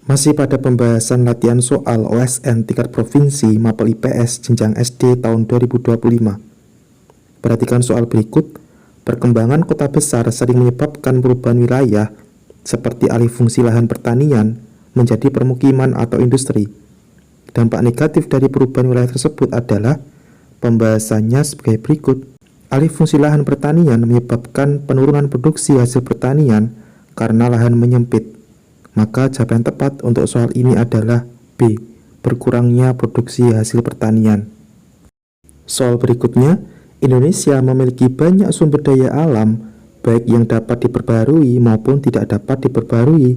Masih pada pembahasan latihan soal OSN tingkat provinsi Mapel IPS jenjang SD tahun 2025. Perhatikan soal berikut. Perkembangan kota besar sering menyebabkan perubahan wilayah seperti alih fungsi lahan pertanian menjadi permukiman atau industri. Dampak negatif dari perubahan wilayah tersebut adalah pembahasannya sebagai berikut. Alih fungsi lahan pertanian menyebabkan penurunan produksi hasil pertanian karena lahan menyempit. Maka jawaban tepat untuk soal ini adalah B. Berkurangnya produksi hasil pertanian. Soal berikutnya, Indonesia memiliki banyak sumber daya alam, baik yang dapat diperbarui maupun tidak dapat diperbarui.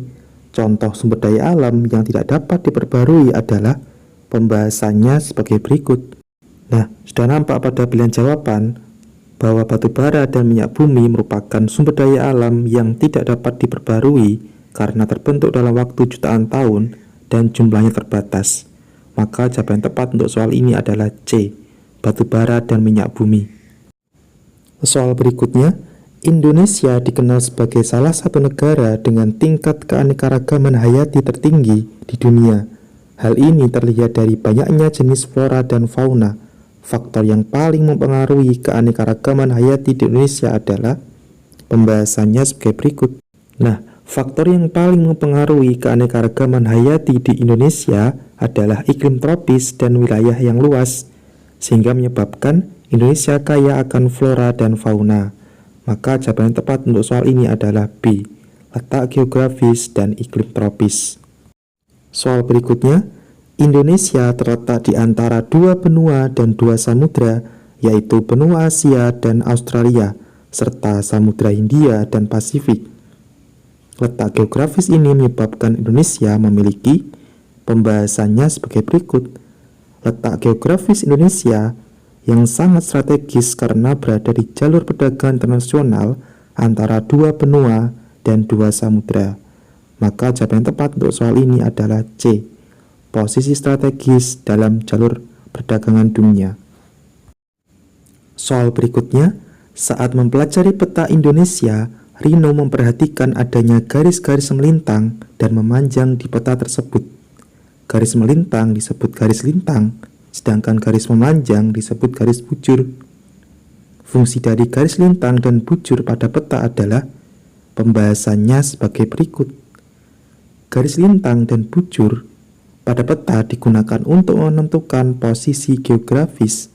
Contoh sumber daya alam yang tidak dapat diperbarui adalah pembahasannya sebagai berikut. Nah, sudah nampak pada pilihan jawaban bahwa batu bara dan minyak bumi merupakan sumber daya alam yang tidak dapat diperbarui karena terbentuk dalam waktu jutaan tahun dan jumlahnya terbatas. Maka jawaban tepat untuk soal ini adalah C. Batu bara dan minyak bumi. Soal berikutnya, Indonesia dikenal sebagai salah satu negara dengan tingkat keanekaragaman hayati tertinggi di dunia. Hal ini terlihat dari banyaknya jenis flora dan fauna. Faktor yang paling mempengaruhi keanekaragaman hayati di Indonesia adalah pembahasannya sebagai berikut. Nah, faktor yang paling mempengaruhi keanekaragaman hayati di Indonesia adalah iklim tropis dan wilayah yang luas, sehingga menyebabkan Indonesia kaya akan flora dan fauna. Maka jawaban yang tepat untuk soal ini adalah B. Letak geografis dan iklim tropis. Soal berikutnya, Indonesia terletak di antara dua benua dan dua samudra, yaitu benua Asia dan Australia, serta Samudra Hindia dan Pasifik. Letak geografis ini menyebabkan Indonesia memiliki pembahasannya sebagai berikut. Letak geografis Indonesia yang sangat strategis karena berada di jalur perdagangan internasional antara dua benua dan dua samudra. Maka jawaban yang tepat untuk soal ini adalah C. Posisi strategis dalam jalur perdagangan dunia. Soal berikutnya, saat mempelajari peta Indonesia, Rino memperhatikan adanya garis-garis melintang dan memanjang di peta tersebut. Garis melintang disebut garis lintang, sedangkan garis memanjang disebut garis bujur. Fungsi dari garis lintang dan bujur pada peta adalah pembahasannya sebagai berikut. Garis lintang dan bujur pada peta digunakan untuk menentukan posisi geografis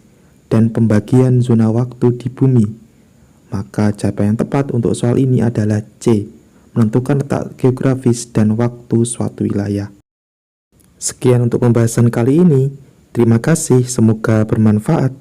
dan pembagian zona waktu di bumi. Maka jawaban yang tepat untuk soal ini adalah C. Menentukan letak geografis dan waktu suatu wilayah. Sekian untuk pembahasan kali ini. Terima kasih, semoga bermanfaat.